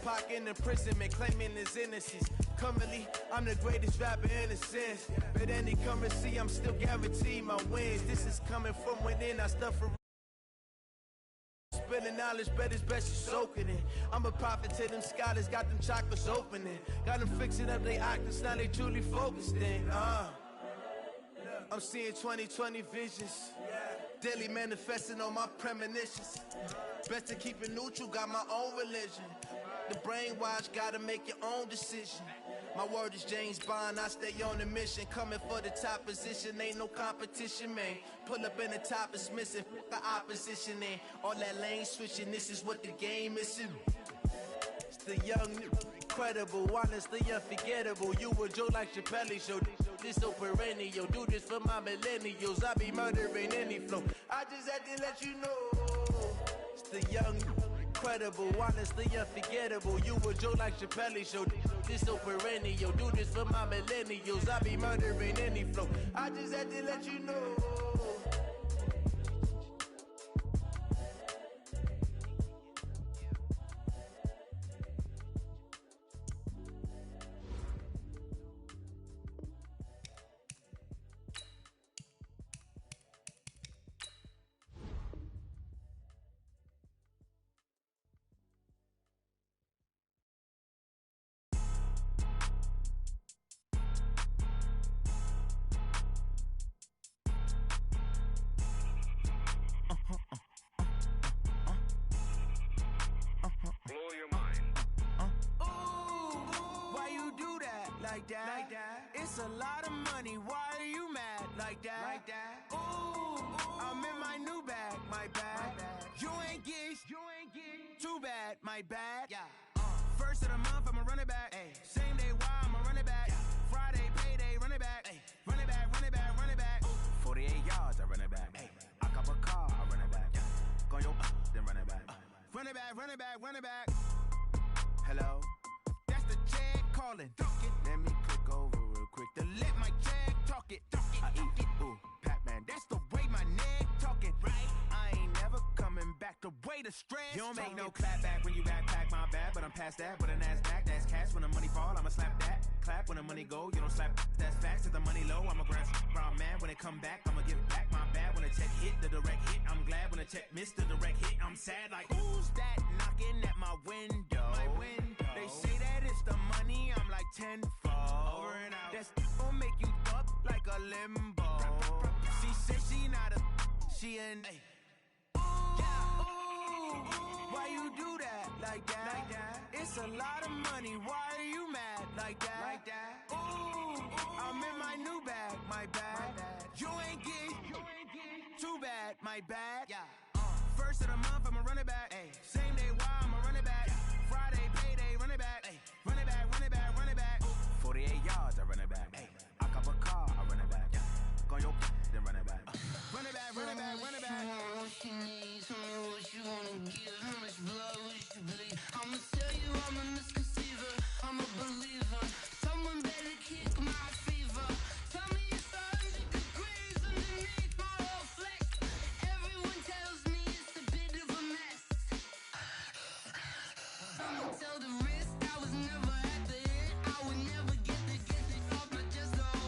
Pac in imprisonment, claiming his innocence. Currently, I'm the greatest rapper in a sense. But any currency, I'm still guaranteed my wins. This is coming from within, I stuff for spilling knowledge, but it's best you soaking it. I'm a prophet to them scholars, got them chakras opening. Got them fixing up they octaves, now they truly focused in. I'm seeing 2020 visions. Daily manifesting on my premonitions. Best to keep it neutral, got my own religion. The brainwash, gotta make your own decision. My word is James Bond, I stay on the mission. Coming for the top position, ain't no competition, man. Pull up in the top is missing, the opposition in. All that lane switching, this is what the game is. It's the young, incredible, honestly unforgettable. You a joke like Chappelle show. This so perennial, do this for my millennials. I be murdering any flow. I just had to let you know. It's the young, incredible, honestly unforgettable. You a joke like Chappelle show. This so perennial, do this for my millennials. I be murdering any flow. I just had to let you know. Like that. It's a lot of money. Why are you mad like that? Ooh, I'm in my new bag. My bad. You ain't get too bad. My bad. Yeah. First of the month, I'ma run it back. Ay. Same day, why I'ma run it back. Yeah. Friday, payday, run it back. Ay. Run it back, run it back, run it back. 48 yards, I run it back. Ay. I cop a car, I run it back. Yeah. Go your then run it back. Run it back, run it back, run it back. Hello? That's the check calling. Let me click over real quick to let my check talk it. I eat it, ooh, Pac-Man. That's the way my neck talking. Right? I ain't never coming back. The way the stress. You don't make no clap back when you backpack, my bad. But I'm past that. With a NASDAQ, that's cash. When the money fall, I'ma slap that. Clap when the money go. You don't slap. That's facts. If the money low, I'ma grab brown man. When it come back, I'ma give back my bad. When the check hit, the direct hit. I'm glad when the check missed the direct hit. I'm sad like who's that knocking at my window? My window. They say that it's the money. I'm like tenfold. Over and out. That's gon' make you up like a limbo. She said she not a. She an. Yeah. Ooh, why you do that like that? It's a lot of money. Why are you mad like that? Ooh, I'm in my new bag. My bad. You ain't get too bad. My bad. Yeah. First of the month, I'ma run it back. Ay. Same day, why I'ma run it back. Friday, payday, run it back. Ay. Run it back, run it back, run it back. 48 yards, I run it back. Ay. I cop a car, I run it back. Go your then run it back. Run it back, run it back, run it back. What you need, tell me what you wanna give. How much blood would you bleed? I'ma tell you I'm a misconceiver. I'm a believer. Someone better kick my fever. Tell me it's 100 degrees underneath my whole flesh. Everyone tells me it's a bit of a mess. I'ma tell the risk I was never at the end. I would never get it off, but just know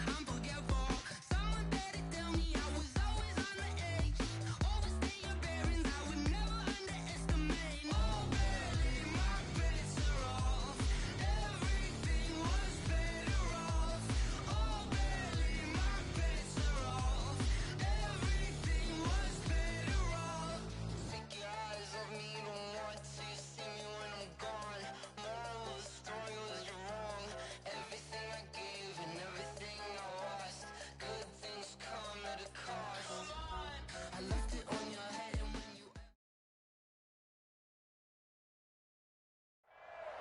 I'm forgetful. Someone better tell me I was always on the edge. Overstay your bearings, I would never underestimate. Oh baby, my bets are off. Everything was better off. Oh baby, my bets are off. Everything was better off. Take your eyes off me, don't want to see me when I'm gone. Moral of the story was you're wrong. Everything I gave and everything I lost. Good things come at a cost. I left it on your head and when you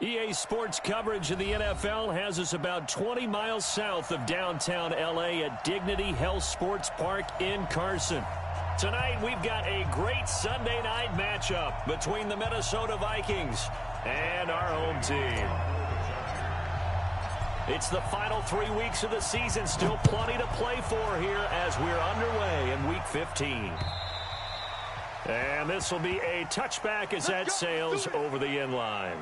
EA Sports coverage of the NFL has us about 20 miles south of downtown LA at Dignity Health Sports Park in Carson. Tonight, we've got a great Sunday night matchup between the Minnesota Vikings and our home team. It's the final 3 weeks of the season. Still plenty to play for here as we're underway in Week 15. And this will be a touchback as that sails over the end line.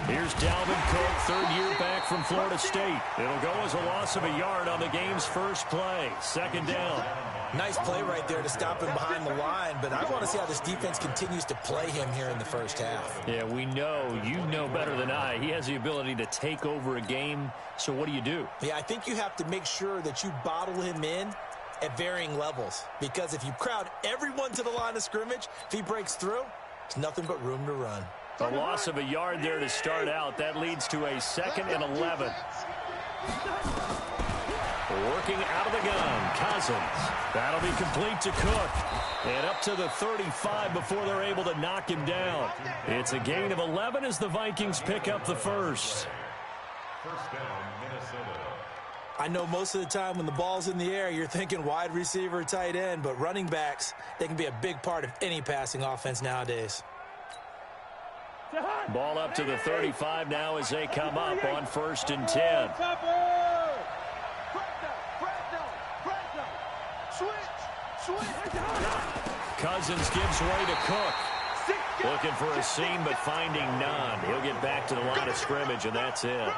Here's Dalvin Cook, third year back from Florida State. It'll go as a loss of a yard on the game's first play. Second down. Nice play right there to stop him behind the line, but I want to see how this defense continues to play him here in the first half. Yeah, we know, you know better than I, he has the ability to take over a game, so what do? Yeah, I think you have to make sure that you bottle him in at varying levels, because if you crowd everyone to the line of scrimmage, if he breaks through, there's nothing but room to run. A loss of a yard there to start out. That leads to a 2nd and 11. Working out of the gun, Cousins. That'll be complete to Cook. And up to the 35 before they're able to knock him down. It's a gain of 11 as the Vikings pick up the first. First down, Minnesota. I know most of the time when the ball's in the air, you're thinking wide receiver, tight end, but running backs, they can be a big part of any passing offense nowadays. Ball up to the 35 now as they come up on 1st and 10. Cousins gives way to Cook. Looking for a seam, but finding none. He'll get back to the line of scrimmage, and that's it.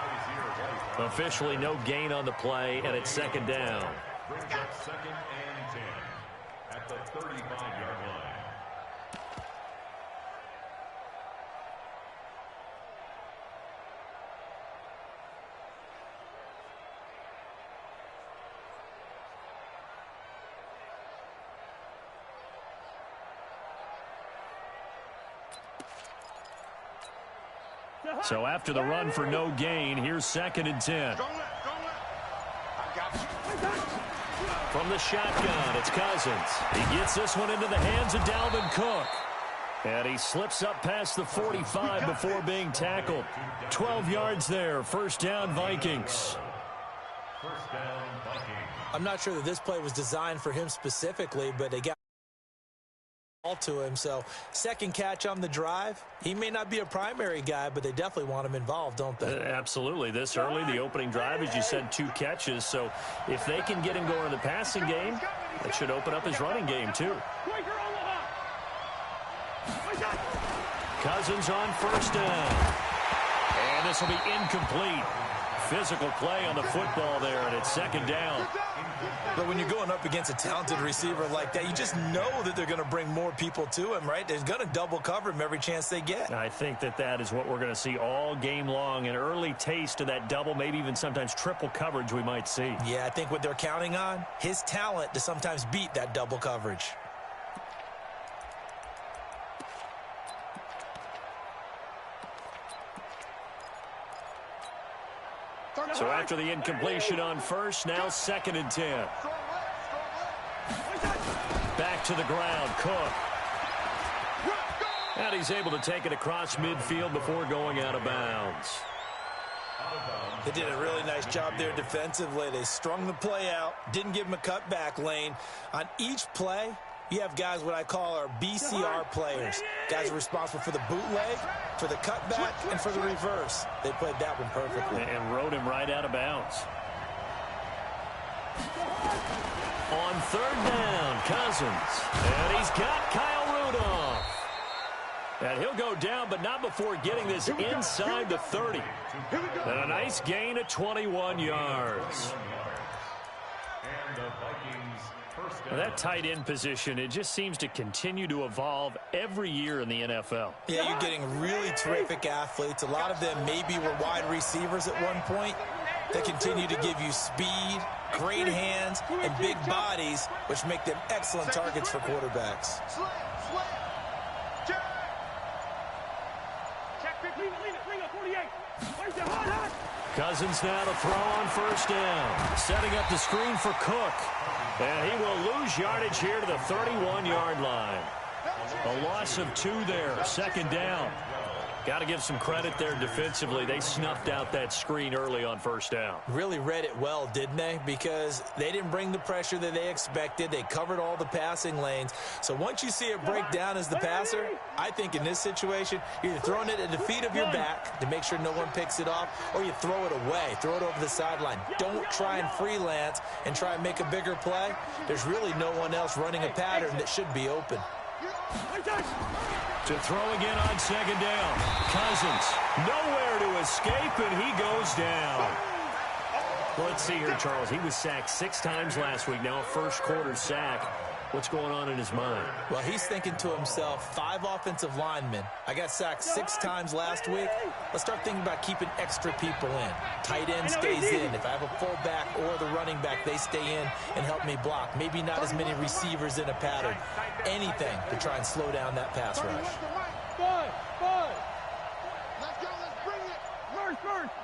Officially no gain on the play, and it's 2nd down. Brings up 2nd and 10 at the 35-yard line. So after the run for no gain, here's 2nd and 10. From the shotgun, it's Cousins. He gets this one into the hands of Dalvin Cook. And he slips up past the 45 before being tackled. 12 yards there. First down, Vikings. First down, Vikings. I'm not sure that this play was designed for him specifically, but they got all to him. So 2nd catch on the drive. He may not be a primary guy, but they definitely want him involved, don't they? Absolutely. This early, the opening drive, as you said, 2 catches. So if they can get him going in the passing game, that should open up his running game too. Cousins on 1st down. And this will be incomplete. Physical play on the football there, and it's 2nd down. But when you're going up against a talented receiver like that, you just know that they're going to bring more people to him, right? They're going to double cover him every chance they get. I think that is what we're going to see all game long. An early taste of that double, maybe even sometimes triple coverage we might see. Yeah, I think what they're counting on, his talent to sometimes beat that double coverage. So after the incompletion on 1st, now 2nd and 10. Back to the ground, Cook. And he's able to take it across midfield before going out of bounds. They did a really nice job there defensively. They strung the play out, didn't give him a cutback lane. On each play, you have guys what I call our BCR players. Guys are responsible for the bootleg, for the cutback, and for the reverse. They played that one perfectly. And rode him right out of bounds. On 3rd down, Cousins. And he's got Kyle Rudolph. And he'll go down, but not before getting this inside the 30. And a nice gain of 21 yards. And the Vikings first down. That tight end position, it just seems to continue to evolve every year in the NFL. Yeah, you're getting really terrific athletes. A lot of them maybe were wide receivers at one point. They continue to give you speed, great hands, and big bodies, which make them excellent targets for quarterbacks. Cousins now to throw on 1st down. Setting up the screen for Cook. And he will lose yardage here to the 31-yard line. A loss of 2 there. 2nd down. Got to give some credit there defensively. They snuffed out that screen early on first down. Really read it well, didn't they? Because they didn't bring the pressure that they expected. They covered all the passing lanes. So once you see it break down as the passer, I think in this situation, you're either throwing it at the feet of your back to make sure no one picks it off, or you throw it away, throw it over the sideline. Don't try and freelance and try and make a bigger play. There's really no one else running a pattern that should be open. To throw again on second down. Cousins, nowhere to escape, and he goes down. Well, let's see here, Charles. He was sacked 6 times last week. Now a first-quarter sack. What's going on in his mind? Well, he's thinking to himself, 5 offensive linemen. I got sacked 6 times last week. Let's start thinking about keeping extra people in. Tight end stays in. If I have a fullback or the running back, they stay in and help me block. Maybe not as many receivers in a pattern. Anything to try and slow down that pass rush. Let's go. Let's bring it. First.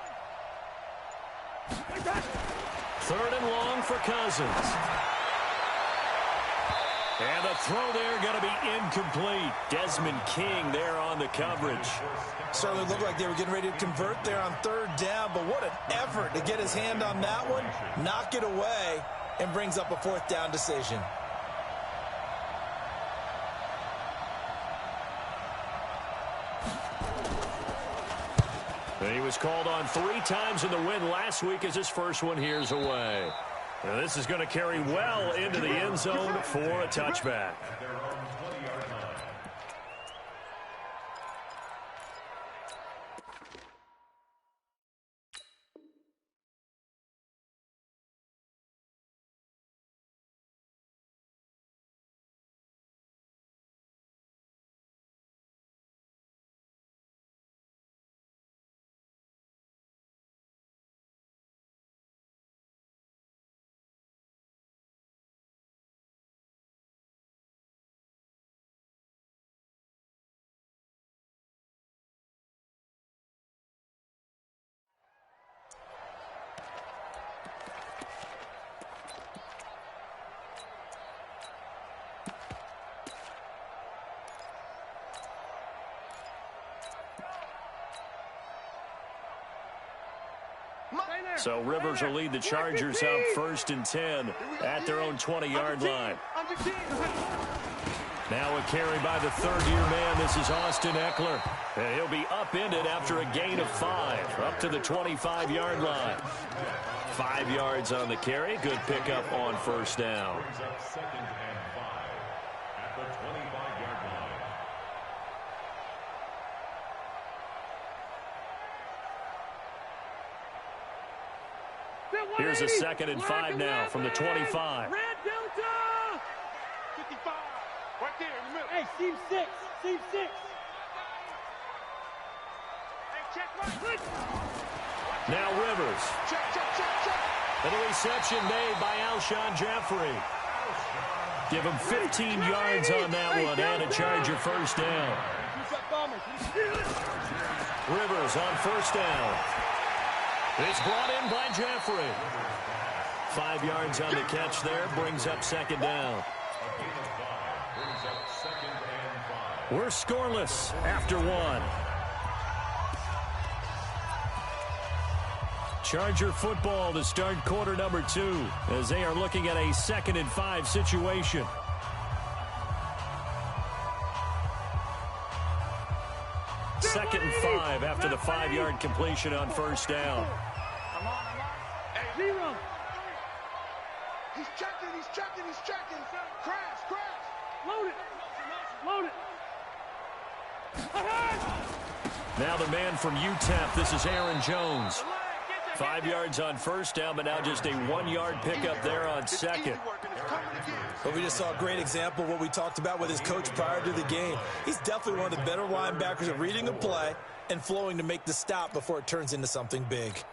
3rd and long for Cousins. And the throw there going to be incomplete. Desmond King there on the coverage. Certainly looked like they were getting ready to convert there on 3rd down, but what an effort to get his hand on that one, knock it away, and brings up a 4th down decision. And he was called on 3 times in the win last week as his first one here's away. And this is going to carry well into the end zone for a touchback. So Rivers will lead the Chargers up 1st and 10 at their own 20-yard line. Now a carry by the 3rd-year man. This is Austin Eckler. And he'll be upended after a gain of 5 up to the 25-yard line. 5 yards on the carry. Good pickup on first down. Here's a 2nd and 5 now from the 25. Red Delta! 55. Right there in the middle. Hey, seam 6. Seam 6. Hey, check right. Now Rivers. Check. And a reception made by Alshon Jeffrey. Give him 15 yards on that one and a Charger first down. Rivers on first down. It's brought in by Jeffrey. 5 yards on the catch there. Brings up 2nd down. We're scoreless after 1. Charger football to start quarter number 2 as they are looking at a 2nd and 5 situation. Second and 5 after the 5-yard completion on first down. Hey, 0. He's checking. Crash. Load it. Now the man from UTEP, this is Aaron Jones. 5 yards on first down, but now just a 1-yard pickup there on 2nd. But we just saw a great example of what we talked about with his coach prior to the game. He's definitely one of the better linebackers at reading a play and flowing to make the stop before it turns into something big.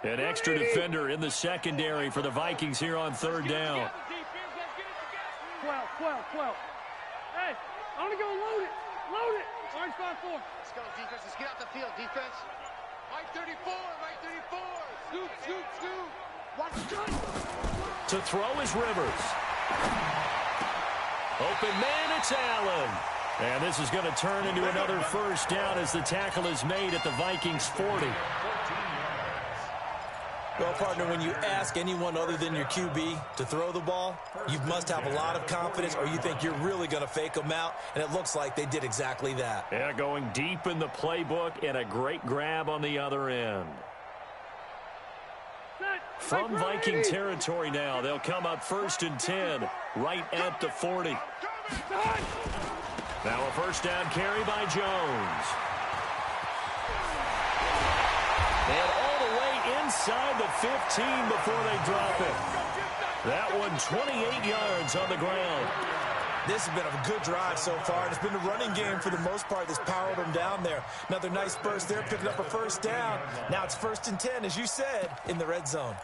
An extra defender in the secondary for the Vikings here on 3rd down. 12. Hey, I'm gonna go load it. Load it. Orange 5-4. Let's go, defense. Let's get out the field, defense. Right 34, right 34. Scoot, scoot, scoot. One cut. To throw is Rivers. Open man, it's Allen. And this is going to turn into another first down as the tackle is made at the Vikings 40. Well, partner, when you ask anyone other than your QB to throw the ball, you must have a lot of confidence or you think you're really going to fake them out, and it looks like they did exactly that. Yeah, going deep in the playbook and a great grab on the other end. From Viking territory now, they'll come up 1st and 10, right at the 40. Now a first down carry by Jones. And all the way inside the 15 before they drop it. That one 28 yards on the ground. This has been a good drive so far, and it's been a running game for the most part that's powered them down there. Another nice burst there, picking up a first down. Now it's 1st and 10, as you said, in the red zone.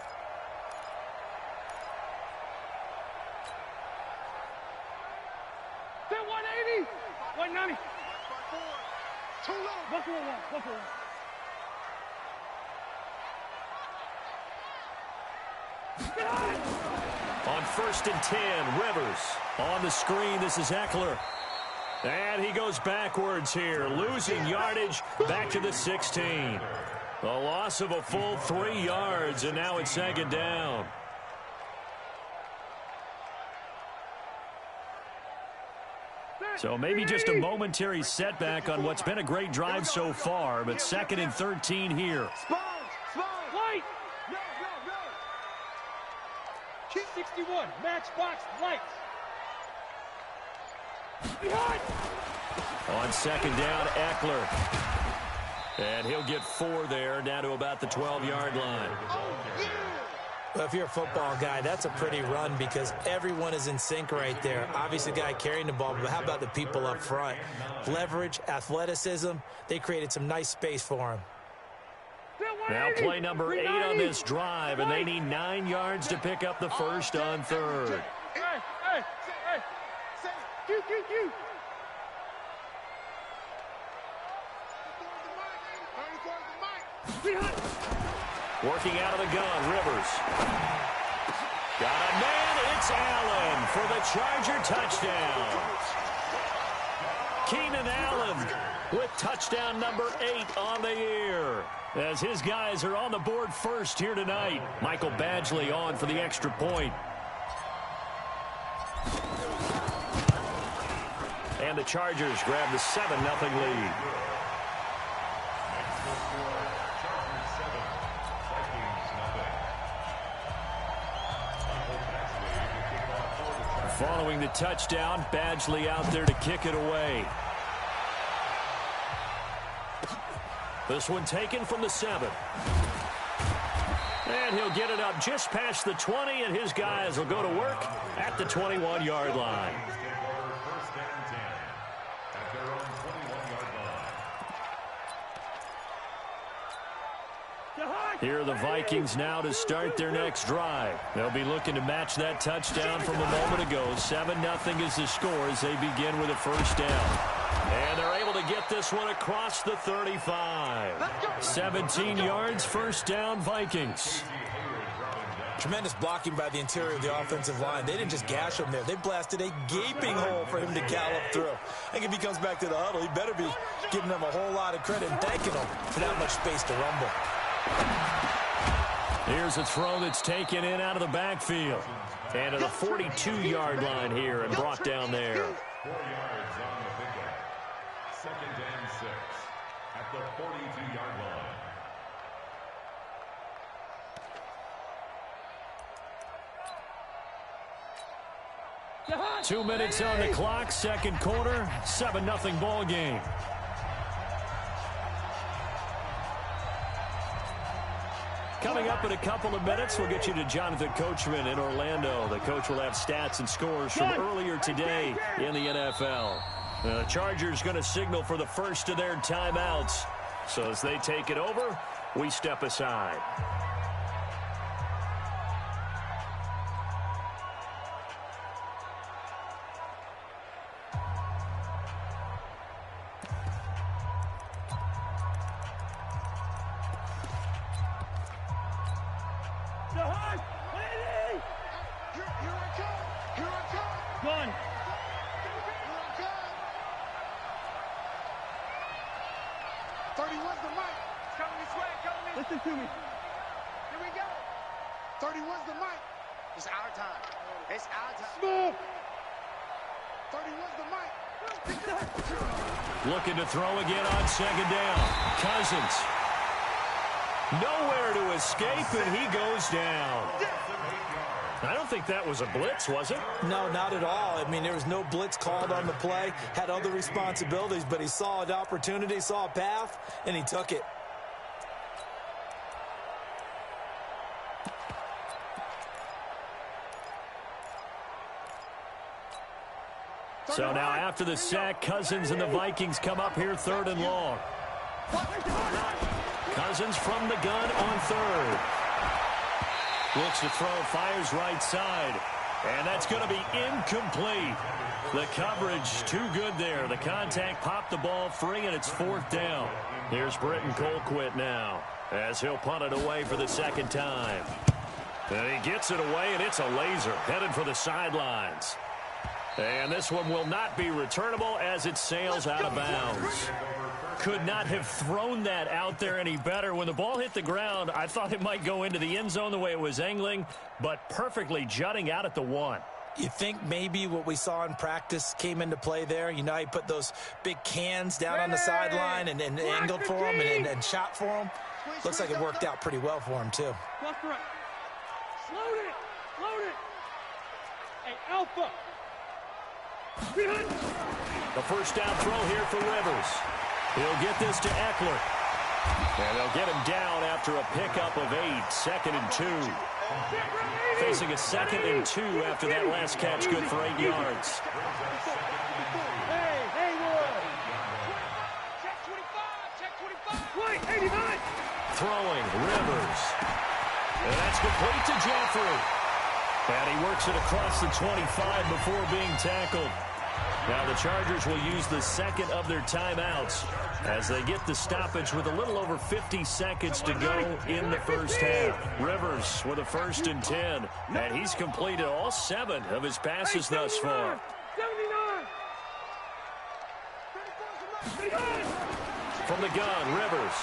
They're 180. 190. Too low. Buffalo one. Buffalo one. On 1st and 10, Rivers. On the screen, this is Eckler. And he goes backwards here, losing yardage back to the 16. A loss of a full 3 yards, and now it's 2nd down. So maybe just a momentary setback on what's been a great drive so far, but 2nd and 13 here. Sponge. Light. No. Keep 61. Matchbox lights. Behind. On 2nd down, Eckler. And he'll get 4 there, down to about the 12-yard line. Well, if you're a football guy, that's a pretty run because everyone is in sync right there. Obviously, the guy carrying the ball, but how about the people up front? Leverage, athleticism, they created some nice space for him. Now play number 8 on this drive, and they need 9 yards to pick up the first on 3rd. Hey. Q. Working out of the gun, Rivers. Got a man, it's Allen for the Charger touchdown. Keenan Allen with touchdown number 8 on the year. As his guys are on the board first here tonight. Michael Badgley on for the extra point. And the Chargers grab the 7-0 lead. Following the touchdown, Badgley out there to kick it away. This one taken from the 7. And he'll get it up just past the 20, and his guys will go to work at the 21-yard line. Here are the Vikings now to start their next drive. They'll be looking to match that touchdown from a moment ago. 7-0 is the score as they begin with a first down. And they're able to get this one across the 35. 17 yards, first down, Vikings. Tremendous blocking by the interior of the offensive line. They didn't just gash him there. They blasted a gaping hole for him to gallop through. I think if he comes back to the huddle, he better be giving them a whole lot of credit and thanking them for that much space to rumble. Here's a throw that's taken in out of the backfield. And to the 42-yard line here and brought down there. 4 yards on the pickup. 2nd and 6 at the 42-yard line. 2 minutes on the clock, second quarter, 7-0 ball game. Coming up in a couple of minutes, we'll get you to Jonathan Coachman in Orlando. The coach will have stats and scores from earlier today in the NFL. The Chargers going to signal for the first of their timeouts. So as they take it over, we step aside. Gun. 31's the mic. Coming this way, listen to me. Here we go. 31's the mic. It's our time. It's our time. Smoke. 31's the mic. Looking to throw again on second down. Cousins. Nowhere to escape, and he goes down. I don't think that was a blitz, was it? No, not at all. I mean, there was no blitz called on the play. Had other responsibilities, but he saw an opportunity, saw a path, and he took it. So now after the sack, Cousins and the Vikings come up here 3rd and long. Cousins from the gun on 3rd. Looks to throw, fires right side. And that's going to be incomplete. The coverage too good there. The contact popped the ball free, and it's 4th down. Here's Britton Colquitt now as he'll punt it away for the 2nd time. And he gets it away, and it's a laser headed for the sidelines. And this one will not be returnable as it sails out of bounds. Could not have thrown that out there any better. When the ball hit the ground, I thought it might go into the end zone the way it was angling, but perfectly jutting out at the 1. You think maybe what we saw in practice came into play there? You know, he put those big cans down on the sideline and angled for him and shot for him. Looks like it worked out pretty well for him, too. Cross right. Load it. Load it. Hey, Alpha. The first down throw here for Rivers. He'll get this to Eckler. And they'll get him down after a pickup of 8, 2nd and 2. Facing a 2nd and 2 after that last catch, good for 8 yards. Hey, Haywood. Check 25. Check 25. 89. Throwing, Rivers. And that's complete to Jeffrey. And he works it across the 25 before being tackled. Now the Chargers will use the 2nd of their timeouts as they get the stoppage with a little over 50 seconds to go in the first half. Rivers with a 1st and 10, and he's completed all 7 of his passes thus far. 79. From the gun, Rivers.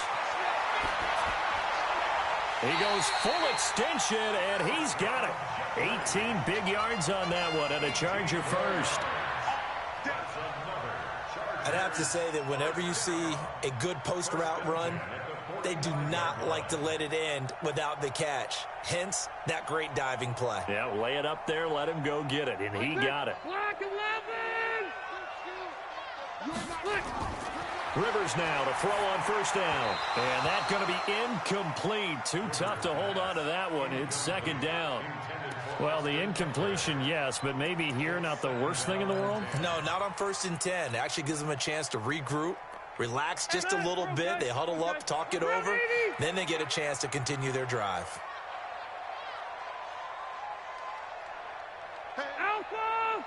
He goes full extension, and he's got it. 18 big yards on that one, and a Charger first. I'd have to say that whenever you see a good post route run, they do not like to let it end without the catch. Hence, that great diving play. Yeah, lay it up there, let him go get it, and he got it. Black 11. Rivers now to throw on first down. And that's going to be incomplete. Too tough to hold on to that one. It's 2nd down. Well, the incompletion, yes, but maybe here not the worst thing in the world? No, not on 1st and 10. It actually gives them a chance to regroup, relax just a little bit. They huddle up, talk it over. Then they get a chance to continue their drive. Alpha.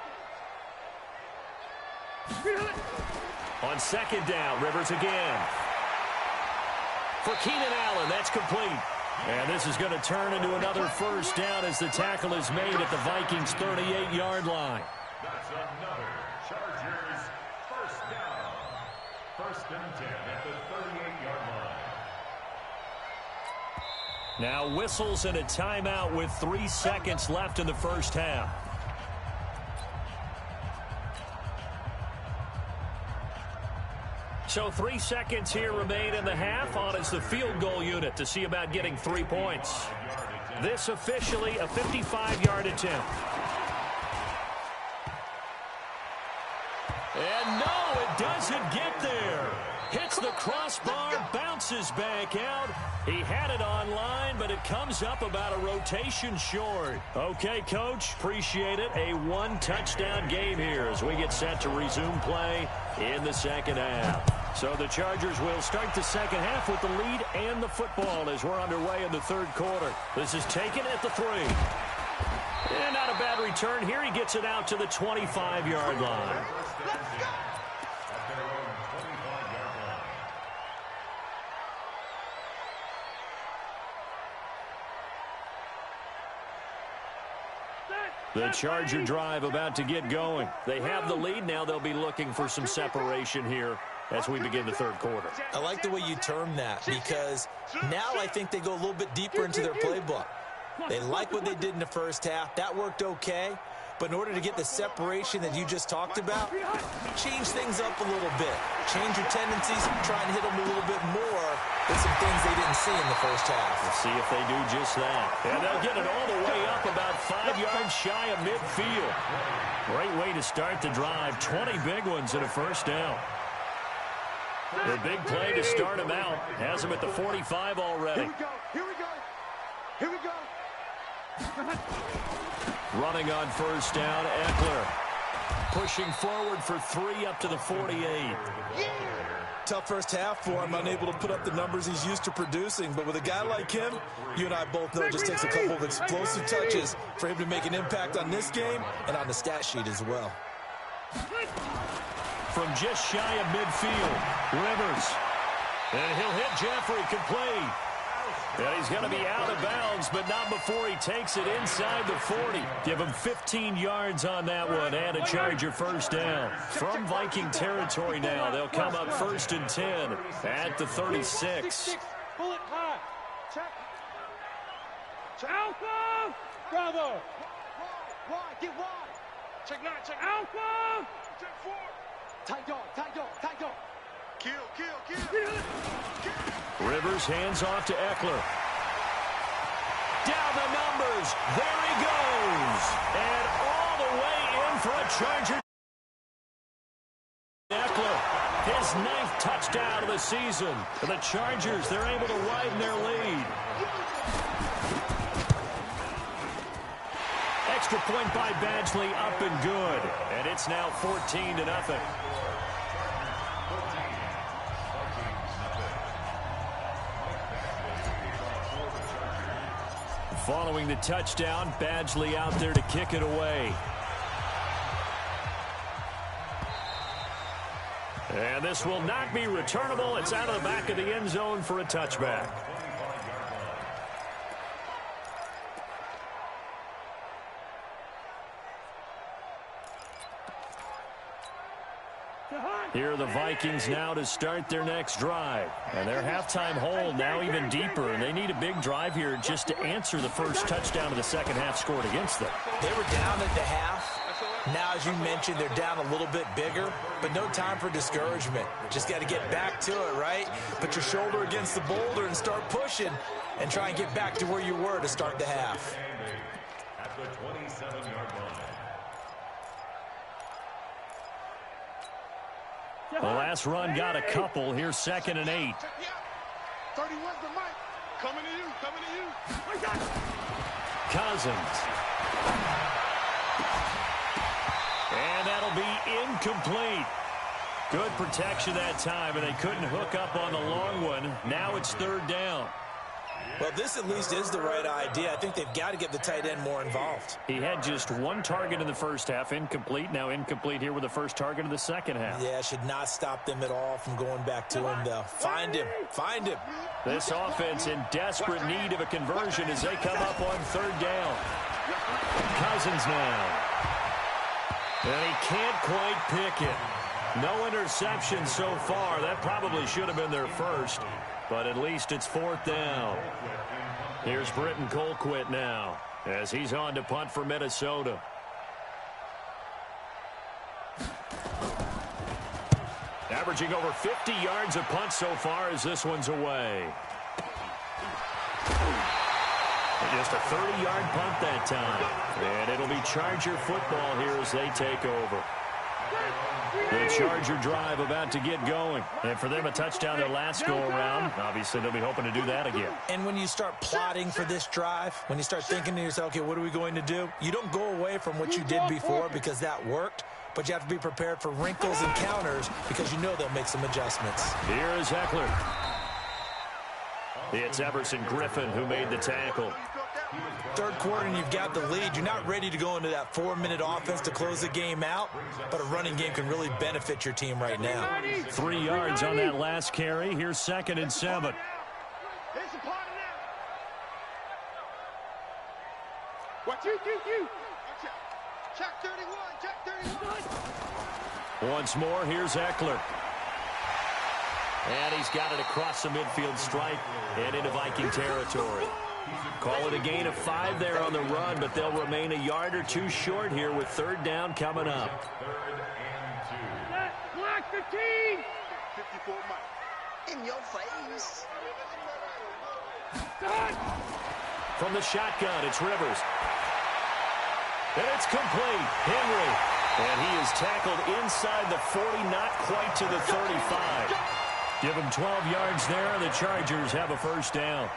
On 2nd down, Rivers again. For Keenan Allen, that's complete. And this is going to turn into another first down as the tackle is made at the Vikings' 38-yard line. That's another Chargers first down. 1st and 10 at the 38-yard line. Now whistles and a timeout with 3 seconds left in the first half. So 3 seconds here remain in the half on as the field goal unit to see about getting 3 points. This officially a 55-yard attempt. And no, it doesn't get there. Hits the crossbar, bounces back out. He had it online, but it comes up about a rotation short. Okay, Coach, appreciate it. A 1-touchdown game here as we get set to resume play in the second half. So the Chargers will start the second half with the lead and the football as we're underway in the third quarter. This is taken at the 3. And not a bad return here. He gets it out to the 25-yard line. The Charger drive about to get going. They have the lead. Now they'll be looking for some separation here as we begin the third quarter. I like the way you term that, because now I think they go a little bit deeper into their playbook. They like what they did in the first half. That worked okay. But in order to get the separation that you just talked about, change things up a little bit. Change your tendencies, try and hit them a little bit more with some things they didn't see in the first half. Let's see if they do just that. And they'll get it all the way up about 5 yards shy of midfield. Great way to start the drive. 20 big ones and a first down. The big play to start him out. Has him at the 45 already. Here we go. Here we go. Running on first down, Eckler. Pushing forward for 3 up to the 48. Tough first half for him, unable to put up the numbers he's used to producing. But with a guy like him, you and I both know it just takes a couple of explosive touches for him to make an impact on this game and on the stat sheet as well. From just shy of midfield, Rivers. And he'll hit Jeffrey, complete. And he's going to be out of bounds, but not before he takes it inside the 40. Give him 15 yards on that one and a Charger first down. From Viking territory now, they'll come up 1st and 10 at the 36. Pull it high. Check. Alpha! Bravo! Wide, get wide. Check 9, check Alpha! Check 4. Tight dog, tight dog, tight dog. Kill. Rivers hands off to Eckler. Down the numbers. There he goes. And all the way in for a Charger. Eckler, his 9th touchdown of the season. For the Chargers, they're able to widen their lead. Extra point by Badgley, up and good. And it's now 14-0. Following the touchdown, Badgley out there to kick it away. And this will not be returnable. It's out of the back of the end zone for a touchback. Here are the Vikings now to start their next drive. And their halftime hole now even deeper. And they need a big drive here just to answer the first touchdown of the second half scored against them. They were down at the half. Now, as you mentioned, they're down a little bit bigger, but no time for discouragement. Just got to get back to it, right? Put your shoulder against the boulder and start pushing and try and get back to where you were to start the half. At the 27-yard line. The last run got a couple. Here's 2nd and 8. 31's the mic. Coming to you. Cousins. And that'll be incomplete. Good protection that time, and they couldn't hook up on the long one. Now it's 3rd down. Well, this at least is the right idea. I think they've got to get the tight end more involved. He had just 1 target in the first half, incomplete. Now incomplete here with the first target of the second half. Yeah, should not stop them at all from going back to him, though. Find him. This offense in desperate need of a conversion as they come up on 3rd down. Cousins now. And he can't quite pick it. No interception so far. That probably should have been their first. But at least it's 4th down. Here's Britton Colquitt now as he's on to punt for Minnesota. Averaging over 50 yards a punt so far as this one's away. Just a 30-yard punt that time. And it'll be Charger football here as they take over. The Charger drive about to get going. And for them, a touchdown their last go-around. Obviously, they'll be hoping to do that again. And when you start plotting for this drive, when you start thinking to yourself, okay, what are we going to do? You don't go away from what you did before because that worked. But you have to be prepared for wrinkles and counters because you know they'll make some adjustments. Here is Eckler. It's Everson Griffin who made the tackle. 3rd quarter and you've got the lead. You're not ready to go into that 4-minute offense to close the game out, but a running game can really benefit your team right now. 3 yards on that last carry. Here's 2nd and 7. Watch you. Check 31, check 31. Once more, here's Eckler. And he's got it across the midfield stripe and into Viking territory. Call it a gain of 5 there on the run, but they'll remain a yard or two short here with third down coming up. Black 15. 54 Mike. In your face. From the shotgun, it's Rivers. And it's complete. Henry. And he is tackled inside the 40, not quite to the 35. Give him 12 yards there, and the Chargers have a first down.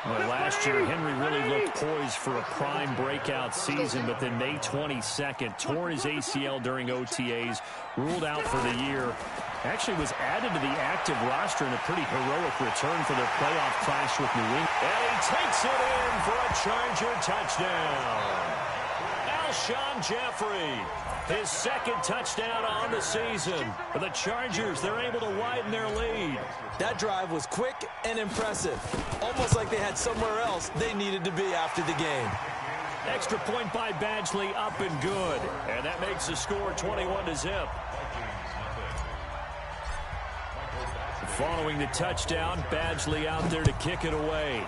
Well, last year, Henry really looked poised for a prime breakout season, but then May 22nd, tore his ACL during OTAs, ruled out for the year. Actually was added to the active roster in a pretty heroic return for their playoff clash with New England. And he takes it in for a Charger touchdown. Alshon Jeffrey, his second touchdown on the season. For the Chargers, they're able to widen their lead. That drive was quick and impressive. Almost like they had somewhere else they needed to be after the game. Extra point by Badgley, up and good. And that makes the score 21-0. Following the touchdown, Badgley out there to kick it away.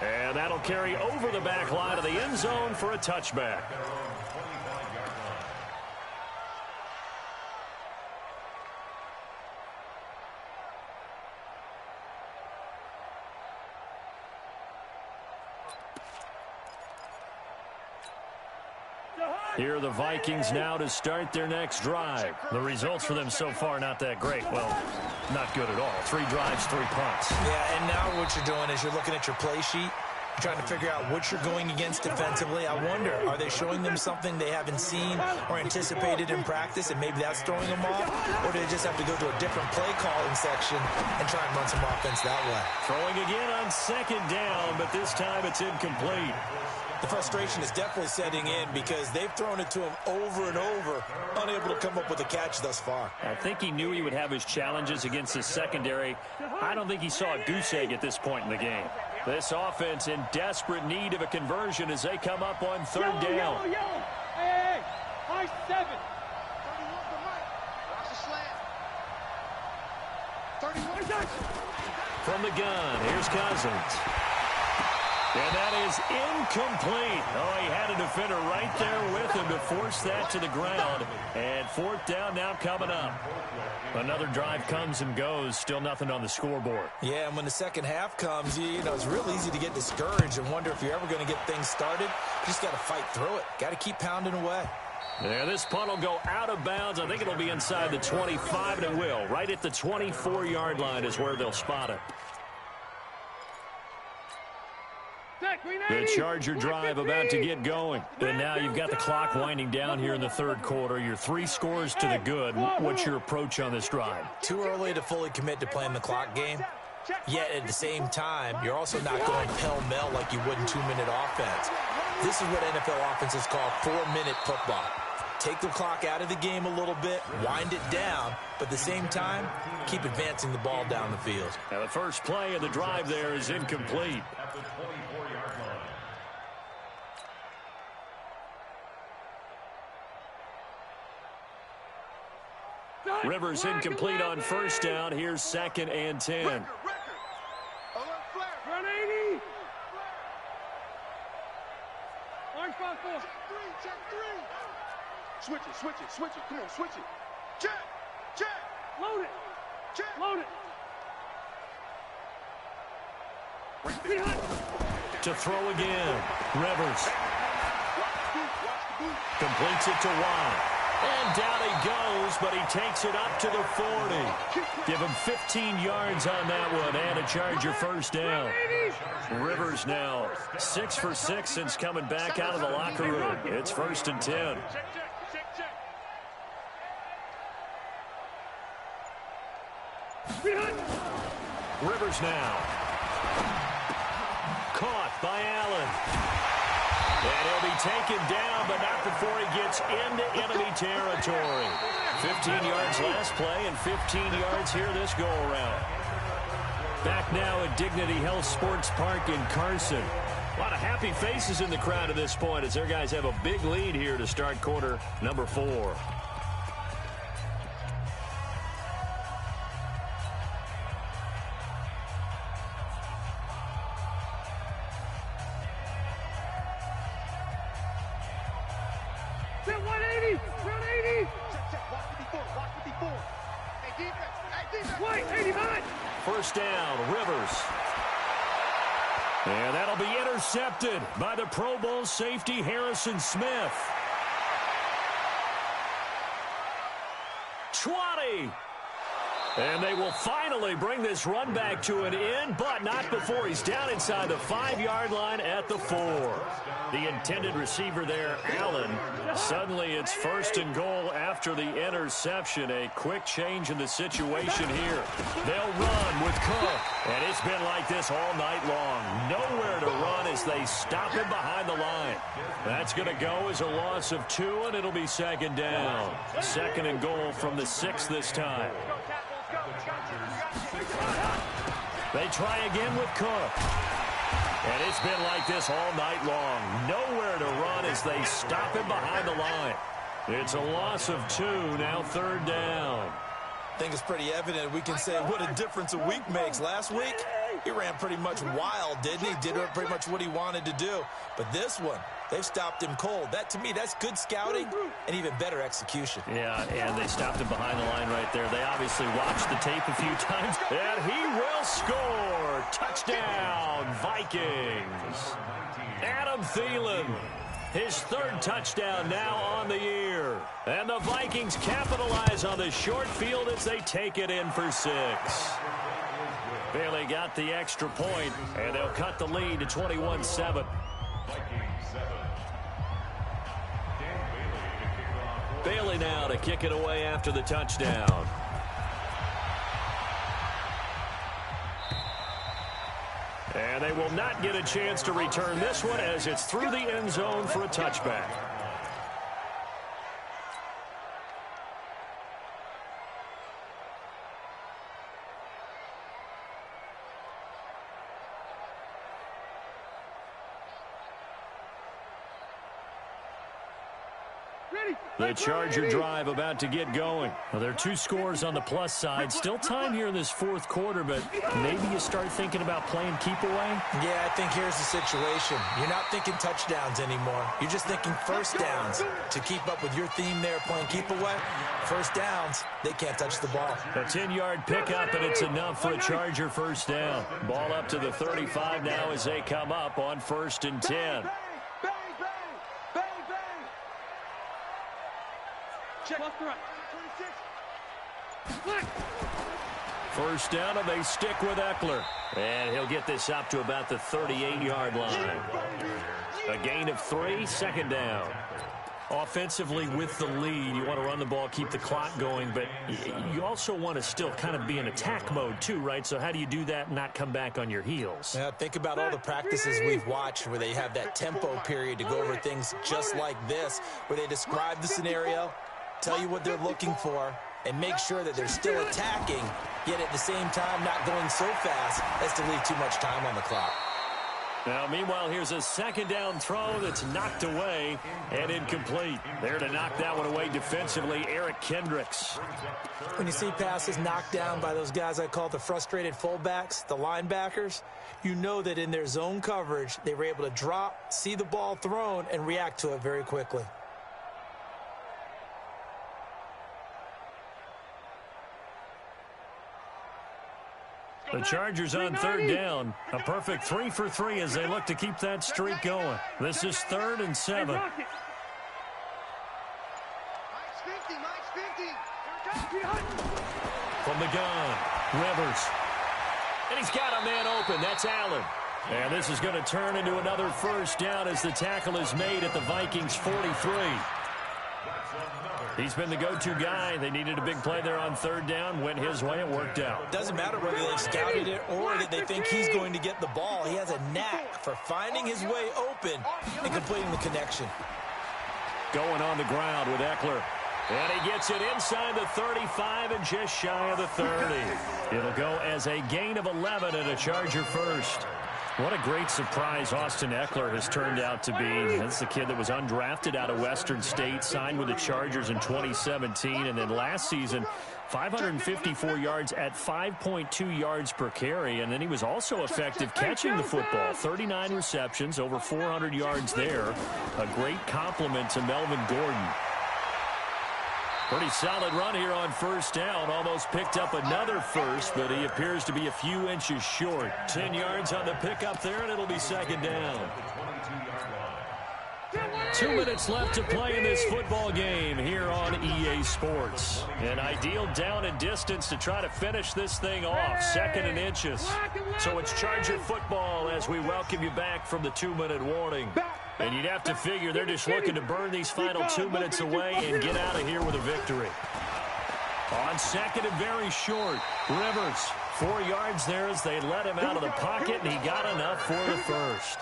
And that'll carry over the back line of the end zone for a touchback. Here are the Vikings now to start their next drive. The results for them so far not that great. Well, not good at all. 3 drives, 3 punts. Yeah, and now what you're doing is you're looking at your play sheet, trying to figure out what you're going against defensively. I wonder, are they showing them something they haven't seen or anticipated in practice, and maybe that's throwing them off? Or do they just have to go to a different play calling section and try and run some offense that way? Throwing again on second down, but this time it's incomplete. The frustration is definitely setting in because they've thrown it to him over and over, unable to come up with a catch thus far. I think he knew he would have his challenges against his secondary. I don't think he saw a goose egg at this point in the game. This offense in desperate need of a conversion as they come up on third down. Yellow. Hey, high 7. 31 for Mike. Watch the slant. 31. From the gun, here's Cousins. And that is incomplete. Oh, he had a defender right there with him to force that to the ground. And fourth down now coming up. Another drive comes and goes. Still nothing on the scoreboard. Yeah, and when the second half comes, you know, it's real easy to get discouraged and wonder if you're ever going to get things started. You just got to fight through it. Got to keep pounding away. Yeah, this punt will go out of bounds. I think it'll be inside the 25, and it will. Right at the 24-yard line is where they'll spot it. The Charger drive about to get going. And now you've got the clock winding down here in the third quarter. Your 3 scores to the good. What's your approach on this drive? Too early to fully commit to playing the clock game. Yet at the same time, you're also not going pell-mell like you would in 2-minute offense. This is what NFL offenses call 4-minute football. Take the clock out of the game a little bit, wind it down, but at the same time, keep advancing the ball down the field. Now the first play of the drive there is incomplete. Rivers incomplete on first down. Here's 2nd and 10. Run 80. Orange 5-4. Check 3. Switch it. Come on, switch it. Check. Load it. Check. Load it. To throw again. Rivers. Completes it to Watt. And down he goes, but he takes it up to the 40. Give him 15 yards on that one and a Charger first down. Rivers now 6 for 6 since coming back out of the locker room. It's 1st and 10. Rivers now. Caught by Allen. And he'll be taken down, but not before he gets into enemy territory. 15 yards last play and 15 yards here this go-around. Back now at Dignity Health Sports Park in Carson. A lot of happy faces in the crowd at this point as their guys have a big lead here to start quarter number 4. First down, Rivers. And that'll be intercepted by the Pro Bowl safety Harrison Smith. 20. And they will finally bring this run back to an end, but not before he's down inside the 5-yard line at the 4. The intended receiver there, Allen. Suddenly it's first and goal after the interception. A quick change in the situation here. They'll run with Cook. And it's been like this all night long. Nowhere to run as they stop him behind the line. That's going to go as a loss of 2, and it'll be second down. Second and goal from the 6 this time. They try again with Cook. And it's been like this all night long. Nowhere to run as they stop him behind the line. It's a loss of 2, now third down. I think it's pretty evident. We can say what a difference a week makes. Last week, he ran pretty much wild, didn't he? Did pretty much what he wanted to do. But this one, they've stopped him cold. That, to me, that's good scouting and even better execution. Yeah, and they stopped him behind the line right there. They obviously watched the tape a few times. And he will score. Touchdown, Vikings. Adam Thielen. His 3rd touchdown now on the year. And the Vikings capitalize on the short field as they take it in for 6. Bailey got the extra point, and they'll cut the lead to 21-7. Bailey now to kick it away after the touchdown. And they will not get a chance to return this one as it's through the end zone for a touchback. The Charger drive about to get going. Well, there are 2 scores on the plus side. Still time here in this 4th quarter, but maybe you start thinking about playing keep away? Yeah, I think here's the situation. You're not thinking touchdowns anymore. You're just thinking first downs. To keep up with your theme there, playing keep away, first downs, they can't touch the ball. A 10-yard pickup, and it's enough for a Charger first down. Ball up to the 35 now as they come up on 1st and 10. Check left to right. 26. First down, and they stick with Eckler. And he'll get this up to about the 38-yard line. A gain of 3, second down. Offensively with the lead, you want to run the ball, keep the clock going, but you also want to still kind of be in attack mode too, right? So how do you do that and not come back on your heels? Yeah, think about all the practices we've watched where they have that tempo period to go over things just like this, where they describe the scenario, tell you what they're looking for, and make sure that they're still attacking, yet at the same time not going so fast as to leave too much time on the clock. Now, meanwhile, here's a second down throw that's knocked away and incomplete. There to knock that one away defensively, Eric Kendricks. When you see passes knocked down by those guys I call the frustrated fullbacks, the linebackers, you know that in their zone coverage, they were able to drop, see the ball thrown, and react to it very quickly. The Chargers on third down. A perfect 3 for 3 as they look to keep that streak going. This is 3rd and 7. Mike's 50. From the gun, Rivers. And he's got a man open. That's Allen. And this is going to turn into another first down as the tackle is made at the Vikings 43. He's been the go-to guy. They needed a big play there on third down. Went his way. It worked out. Doesn't matter whether they've scouted it or that they think he's going to get the ball. He has a knack for finding his way open and completing the connection. Going on the ground with Eckler. And he gets it inside the 35 and just shy of the 30. It'll go as a gain of 11 and a Charger first. What a great surprise Austin Eckler has turned out to be. That's the kid that was undrafted out of Western State, signed with the Chargers in 2017, and then last season, 554 yards at 5.2 yards per carry, and then he was also effective catching the football. 39 receptions, over 400 yards there. A great compliment to Melvin Gordon. Pretty solid run here on first down. Almost picked up another first, but he appears to be a few inches short. 10 yards on the pickup there, and it'll be second down. 2 minutes left to play in this football game here on EA Sports. An ideal down and distance to try to finish this thing off. 2nd and inches. So it's Charger football as we welcome you back from the 2-minute warning. And you'd have to figure they're just looking to burn these final 2 minutes away and get out of here with a victory. On second and very short, Rivers, 4 yards there as they let him out of the pocket, and he got enough for the first.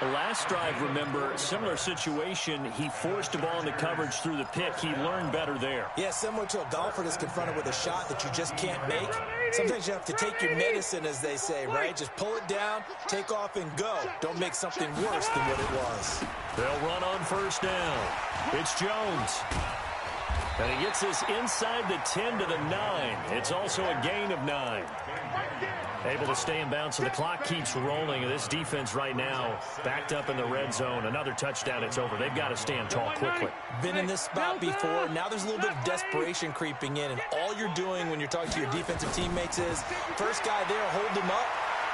The last drive, remember, similar situation. He forced a ball into coverage through the pick. He learned better there. Yeah, similar to a golfer that's confronted with a shot that you just can't make. Sometimes you have to take your medicine, as they say, right? Just pull it down, take off, and go. Don't make something worse than what it was. They'll run on first down. It's Jones. And he gets this inside the 10 to the 9. It's also a gain of 9. Able to stay in bounds, so the clock keeps rolling. This defense right now backed up in the red zone. Another touchdown, it's over. They've got to stand tall quickly. Been in this spot before. Now there's a little bit of desperation creeping in, and all you're doing when you're talking to your defensive teammates is first guy there, hold him up.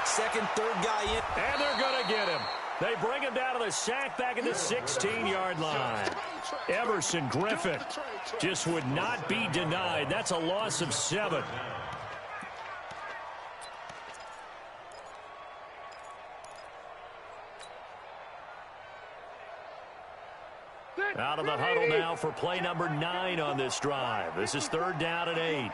Second, third guy in. And they're going to get him. They bring him down to the sack back at the 16-yard line. Everson Griffin just would not be denied. That's a loss of 7. Out of the huddle now for play number 9 on this drive. This is 3rd down and 8.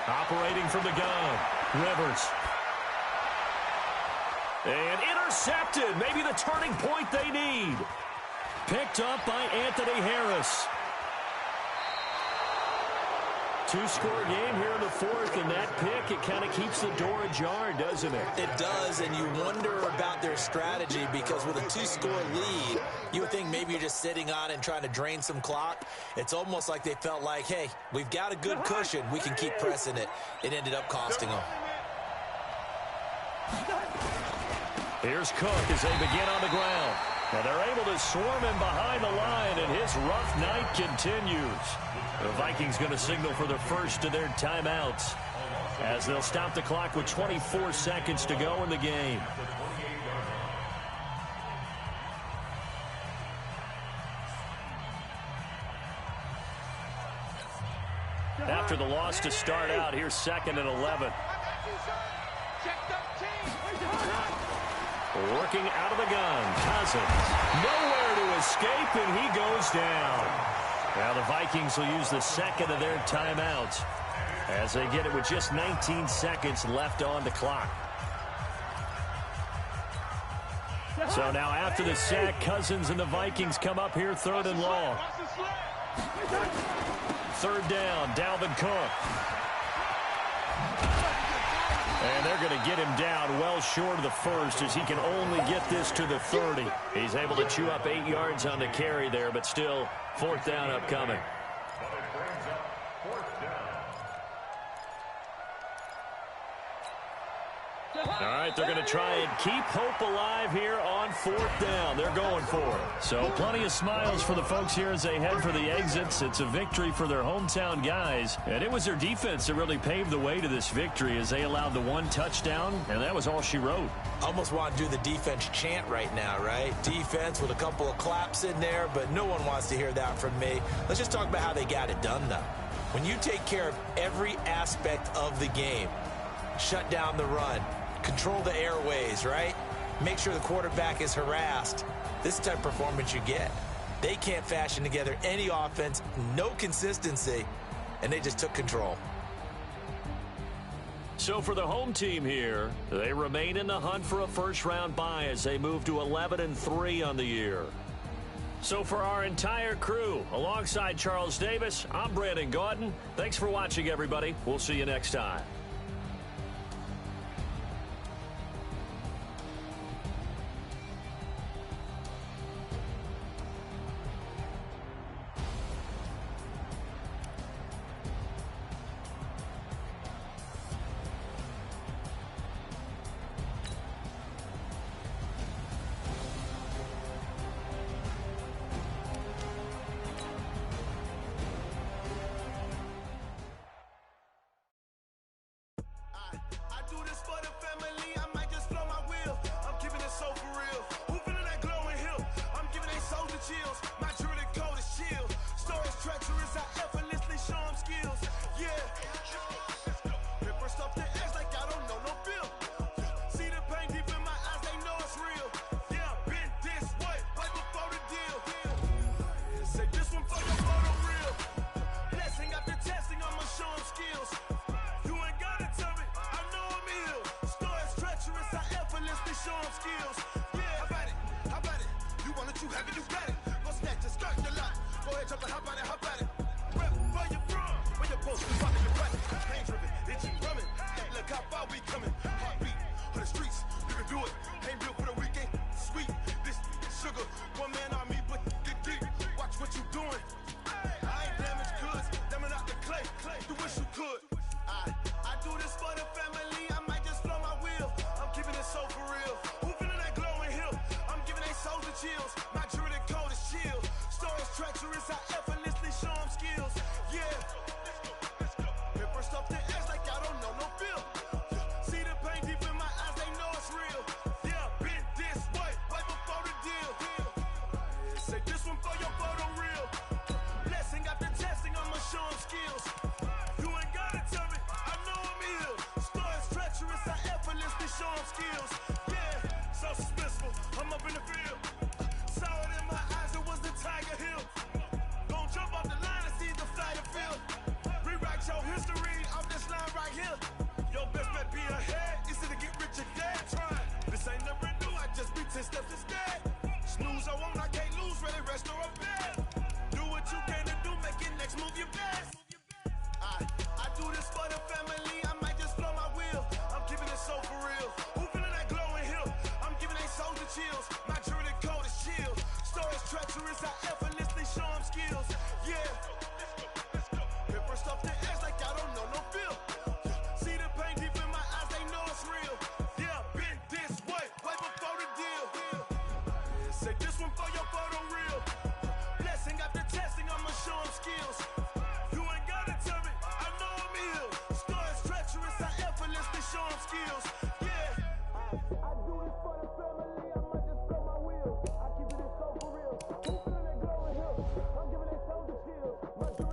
Operating from the gun, Rivers. And intercepted. Maybe the turning point they need. Picked up by Anthony Harris. 2-score game here in the 4th, and that pick, it kind of keeps the door ajar, doesn't it? It does, and you wonder about their strategy because with a 2-score lead, you would think maybe you're just sitting on it and trying to drain some clock. It's almost like they felt like, hey, we've got a good cushion. We can keep pressing it. It ended up costing them. Here's Cook as they begin on the ground. Now they're able to swarm him behind the line, and his rough night continues. The Vikings going to signal for the first of their timeouts as they'll stop the clock with 24 seconds to go in the game. After the loss to start out, here's 2nd and 11. Working out of the gun, Cousins. Nowhere to escape, and he goes down. Now the Vikings will use the 2nd of their timeouts as they get it with just 19 seconds left on the clock. So now after the sack, Cousins and the Vikings come up here 3rd and long. 3rd down, Dalvin Cook. And they're going to get him down well short of the first as he can only get this to the 30. He's able to chew up 8 yards on the carry there, but still 4th down upcoming. All right, they're going to try and keep hope alive here on 4th down. They're going for it. So plenty of smiles for the folks here as they head for the exits. It's a victory for their hometown guys. And it was their defense that really paved the way to this victory as they allowed the 1 touchdown, and that was all she wrote. Almost want to do the defense chant right now, right? Defense with a couple of claps in there, but no one wants to hear that from me. Let's just talk about how they got it done, though. When you take care of every aspect of the game, shut down the run, control the airways, right? Make sure the quarterback is harassed. This type of performance you get. They can't fashion together any offense, no consistency, and they just took control. So for the home team here, they remain in the hunt for a first-round bye as they move to 11-3 on the year. So for our entire crew, alongside Charles Davis, I'm Brandon Gaudin. Thanks for watching, everybody. We'll see you next time. My